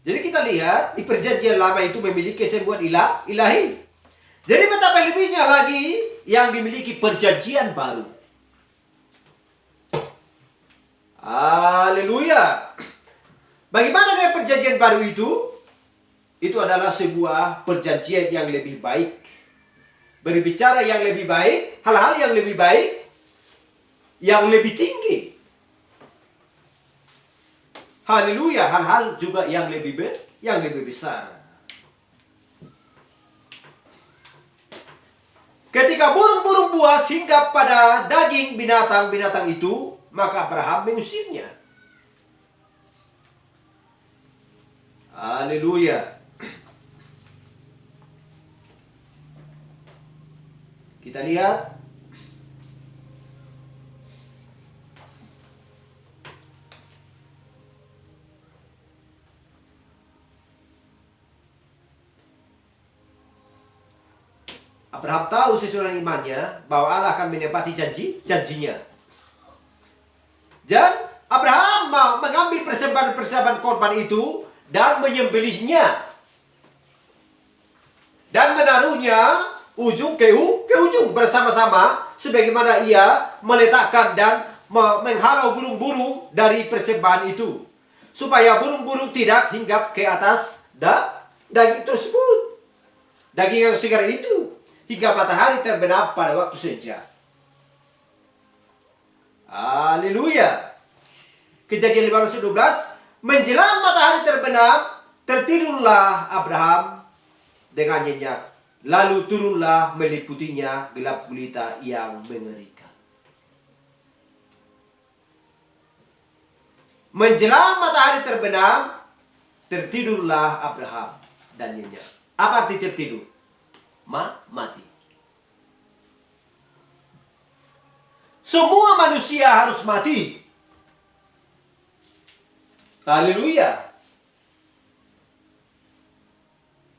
Jadi kita lihat di perjanjian lama itu memiliki kesembuhan ilahi. Jadi betapa lebihnya lagi yang dimiliki perjanjian baru. Haleluya. Bagaimana dengan perjanjian baru itu? Itu adalah sebuah perjanjian yang lebih baik. Berbicara yang lebih baik, hal-hal yang lebih baik, yang lebih tinggi. Haleluya, hal-hal juga yang lebih besar. Ketika burung-burung buas hinggap pada daging binatang-binatang itu, maka Abraham mengusirnya. Haleluya. Kita lihat Abraham tahu sesuai imannya bahwa Allah akan menepati janjinya. Dan Abraham mengambil persembahan korban itu dan menyembelihnya. Dan menaruhnya ujung ke ujung bersama-sama sebagaimana ia meletakkan dan menghalau burung-burung dari persembahan itu. Supaya burung-burung tidak hinggap ke atas daging tersebut. Daging yang segar itu hingga matahari terbenam pada waktu senja. Haleluya. Kejadian 15:12, menjelang matahari terbenam, tertidurlah Abraham dengan nyenyak. Lalu turunlah meliputinya gelap gulita yang mengerikan. Menjelang matahari terbenam, tertidurlah Abraham dan nyenyak. Apa arti tertidur? Mati. Semua manusia harus mati. Haleluya.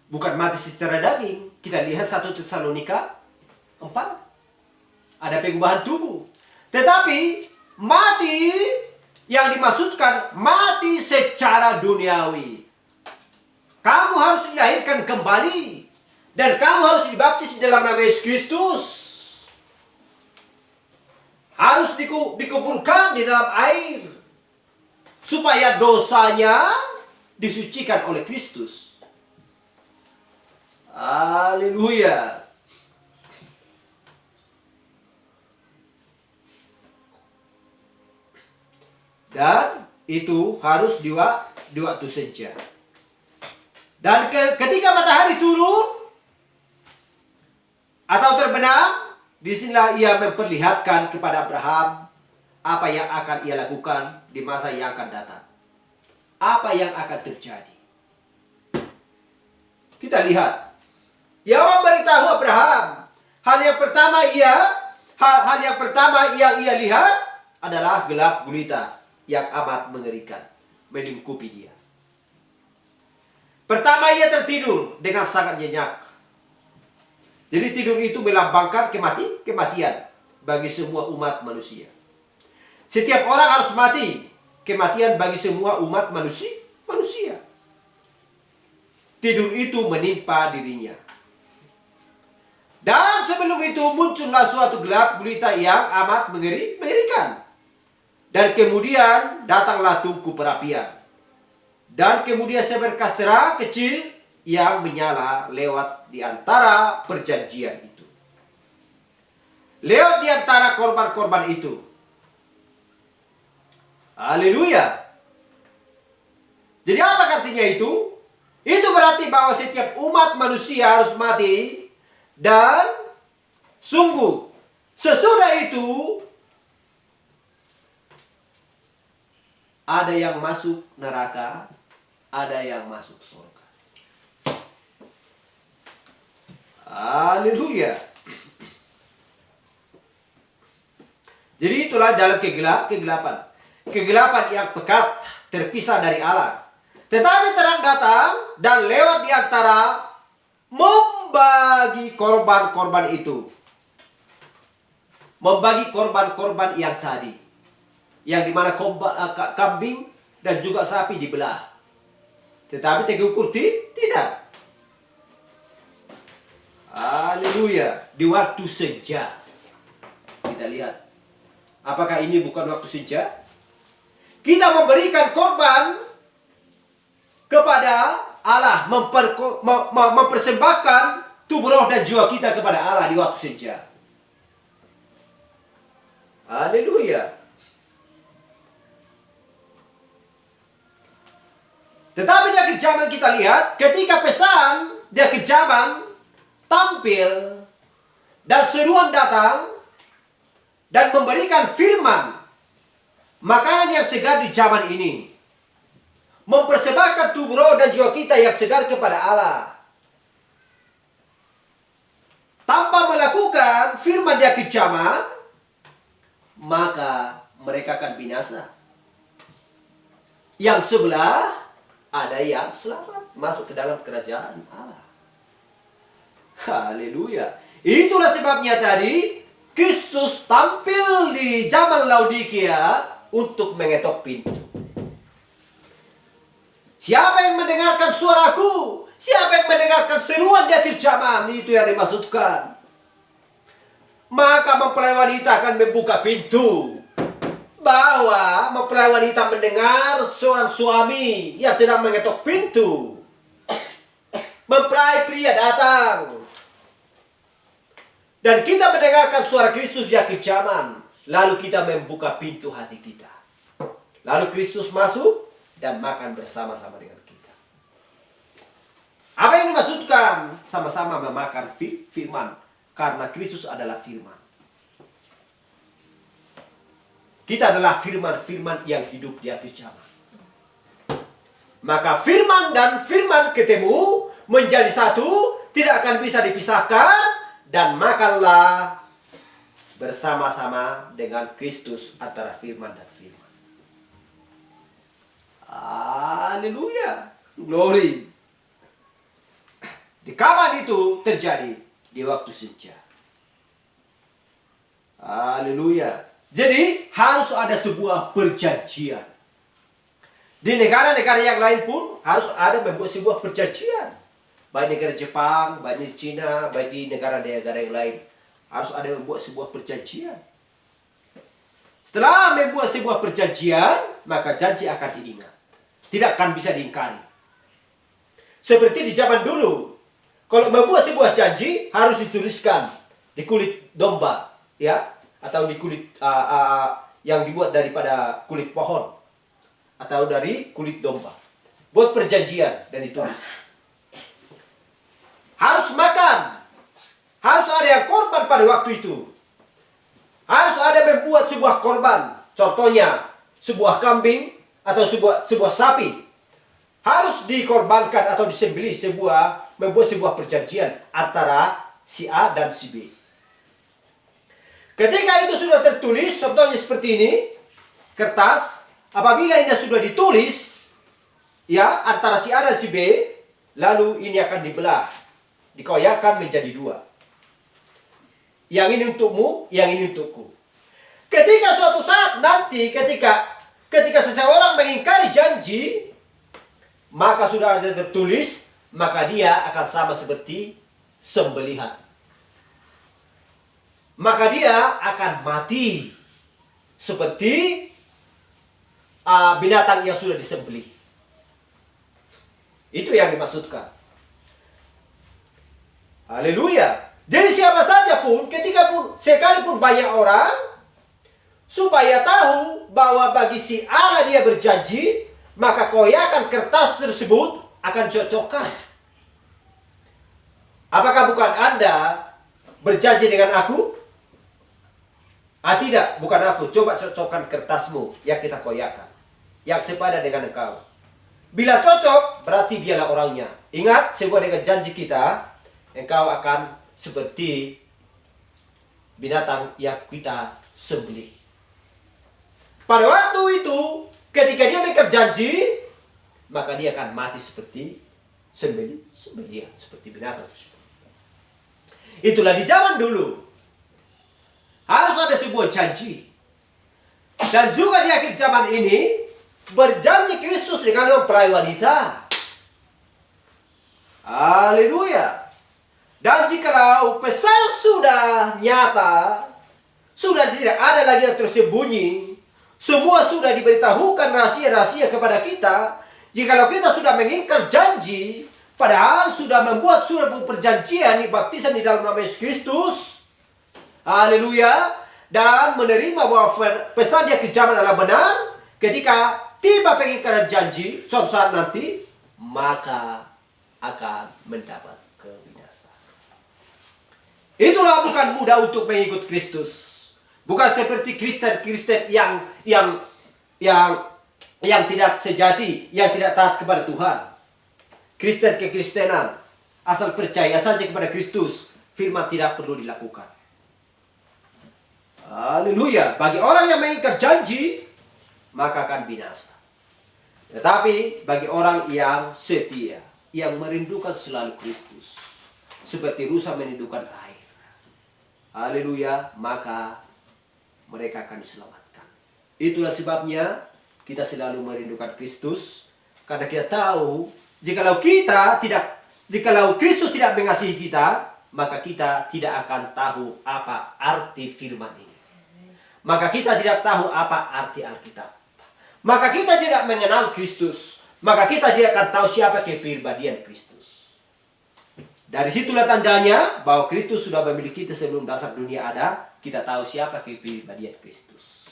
Bukan mati secara daging. Kita lihat 1 Tesalonika 4. Ada pengubahan tubuh. Tetapi mati yang dimaksudkan mati secara duniawi. Kamu harus dilahirkan kembali. Dan kamu harus dibaptis dalam nama Yesus Kristus. Harus dikuburkan di dalam air. Supaya dosanya disucikan oleh Kristus. Haleluya. Dan itu harus di waktu senja. Dan ketika matahari turun atau terbenam, disinilah ia memperlihatkan kepada Abraham apa yang akan ia lakukan di masa yang akan datang. Apa yang akan terjadi. Kita lihat. Ia memberitahu Abraham. Hal yang pertama yang ia lihat adalah gelap gulita yang amat mengerikan melingkupi dia. Pertama ia tertidur dengan sangat nyenyak. Jadi tidur itu melambangkan kematian bagi semua umat manusia. Setiap orang harus mati. Kematian bagi semua umat manusia. Tidur itu menimpa dirinya. Dan sebelum itu muncullah suatu gelap gulita yang amat mengerikan. Dan kemudian datanglah tungku perapian. Dan kemudian seberkas terang kecil yang menyala lewat di antara perjanjian itu. Lewat di antara korban-korban itu. Haleluya. Jadi apa artinya itu? Itu berarti bahwa setiap umat manusia harus mati. Dan sungguh sesudah itu ada yang masuk neraka, ada yang masuk surga. Haleluya. Jadi itulah dalam kegelapan. Kegelapan yang pekat, terpisah dari Allah. Tetapi terang datang dan lewat di antara membagi korban-korban itu. Membagi korban-korban yang tadi. Yang dimana kambing dan juga sapi dibelah. Tetapi teguh tidak. Haleluya. Di waktu senja. Kita lihat. Apakah ini bukan waktu senja? Kita memberikan korban kepada Allah. Mempersembahkan tubuh, roh, dan jiwa kita kepada Allah di waktu senja. Haleluya. Tetapi di akhir zaman kita lihat, ketika pesan di akhir zaman tampil dan seruan datang dan memberikan firman, makanan yang segar di zaman ini, mempersembahkan tubuh, roh, dan jiwa kita yang segar kepada Allah. Tanpa melakukan firman di akhir zaman, maka mereka akan binasa. Yang sebelah ada yang selamat masuk ke dalam kerajaan Allah. Haleluya. Itulah sebabnya tadi Kristus tampil di zaman Laodikia untuk mengetok pintu. Siapa yang mendengarkan suaraku? Siapa yang mendengarkan seruan di akhir zaman? Itu yang dimaksudkan. Maka mempelai wanita akan membuka pintu. Bahwa mempelai wanita mendengar seorang suami yang sedang mengetok pintu. Mempelai pria datang. Dan kita mendengarkan suara Kristus di akhir zaman. Lalu kita membuka pintu hati kita. Lalu Kristus masuk dan makan bersama-sama dengan kita. Apa yang dimaksudkan? Sama-sama memakan firman. Karena Kristus adalah firman. Kita adalah firman-firman yang hidup di akhir zaman. Maka firman dan firman ketemu menjadi satu, tidak akan bisa dipisahkan, dan makanlah bersama-sama dengan Kristus antara firman dan firman. Haleluya. Glory. Di kapan itu terjadi? Di waktu senja. Haleluya. Jadi harus ada sebuah perjanjian. Di negara-negara yang lain pun harus ada membuat sebuah perjanjian. Baik negara Jepang, baik di Cina, baik di negara-negara yang lain. Harus ada membuat sebuah perjanjian. Setelah membuat sebuah perjanjian, maka janji akan diingat. Tidak akan bisa diingkari. Seperti di zaman dulu. Kalau membuat sebuah janji, harus dituliskan di kulit domba. Ya. Atau di kulit yang dibuat daripada kulit pohon. Atau dari kulit domba. Buat perjanjian dan ditulis. Harus makan. Harus ada yang korban pada waktu itu. Harus ada membuat sebuah korban. Contohnya, sebuah kambing atau sebuah sapi. Harus dikorbankan atau disembelih membuat sebuah perjanjian antara si A dan si B. Ketika itu sudah tertulis, contohnya seperti ini, kertas, apabila ini sudah ditulis, ya, antara si A dan si B, lalu ini akan dibelah, dikoyakkan menjadi dua. Yang ini untukmu, yang ini untukku. Ketika suatu saat nanti, ketika seseorang mengingkari janji, maka sudah ada tertulis, maka dia akan sama seperti sembelihan. Maka dia akan mati seperti binatang yang sudah disembelih. Itu yang dimaksudkan. Haleluya. Jadi siapa saja pun, sekalipun banyak orang, supaya tahu bahwa bagi si Allah dia berjanji, maka koyakan kertas tersebut akan cocokkan. Apakah bukan Anda berjanji dengan aku? Tidak, bukan aku. Coba cocokkan kertasmu yang kita koyakan, yang sepadan dengan engkau. Bila cocok, berarti dialah orangnya. Ingat, sebuah dengan janji kita, engkau akan seperti binatang yang kita sembelih. Pada waktu itu, ketika dia mengikat janji, maka dia akan mati seperti sembelihan, seperti binatang. Itulah di zaman dulu. Harus ada sebuah janji. Dan juga di akhir zaman ini, berjanji Kristus dengan mempelai wanita. Haleluya. Dan jikalau pesan sudah nyata, sudah tidak ada lagi yang tersembunyi, semua sudah diberitahukan rahasia-rahasia kepada kita. Jikalau kita sudah mengingkar janji, padahal sudah membuat surat perjanjian baptisan di dalam nama Yesus Kristus, haleluya, dan menerima bahwa pesan dia kejaman adalah benar, ketika tiba pengingkaran janji suatu saat nanti, maka akan mendapat kebinasaan. Itulah bukan mudah untuk mengikut Kristus. Bukan seperti Kristen-Kristen yang tidak sejati, yang tidak taat kepada Tuhan. Kristen kekristenan, asal percaya saja kepada Kristus, firman tidak perlu dilakukan. Haleluya. Bagi orang yang mengingkar janji, maka akan binasa. Tetapi bagi orang yang setia, yang merindukan selalu Kristus, seperti rusa merindukan air, haleluya, maka mereka akan diselamatkan. Itulah sebabnya kita selalu merindukan Kristus, karena kita tahu jikalau Kristus tidak mengasihi kita, maka kita tidak akan tahu apa arti firman ini. Maka kita tidak tahu apa arti Alkitab. Maka kita tidak mengenal Kristus. Maka kita tidak akan tahu siapa kepribadian Kristus. Dari situlah tandanya bahwa Kristus sudah memiliki kita sebelum dasar dunia ada. Kita tahu siapa kepribadian Kristus.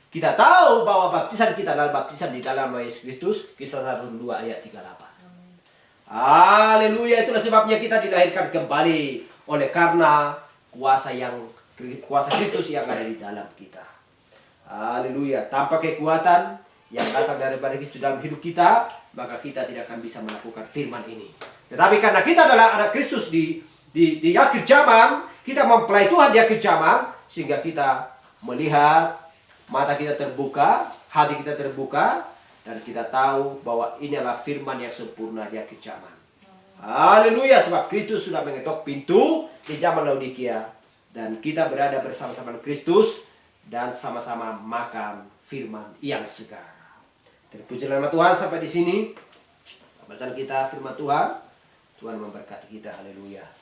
Kita tahu bahwa baptisan kita adalah baptisan di dalam nama Yesus Kristus. Kisah 1:2 ayat 38. Haleluya. Itulah sebabnya kita dilahirkan kembali oleh karena kuasa Kristus yang ada di dalam kita. Haleluya. Tanpa kekuatan yang datang daripada Kristus dalam hidup kita, maka kita tidak akan bisa melakukan firman ini. Tetapi karena kita adalah anak Kristus di akhir zaman, kita mempelai Tuhan di akhir zaman, sehingga kita melihat, mata kita terbuka, hati kita terbuka, dan kita tahu bahwa ini adalah firman yang sempurna di akhir zaman. Haleluya. Sebab Kristus sudah mengetok pintu di zaman Laodikia, dan kita berada bersama-sama dengan Kristus dan sama-sama makan firman yang segar. Terpuji nama Tuhan. Sampai di sini pembahasan kita firman Tuhan. Tuhan memberkati kita. Haleluya.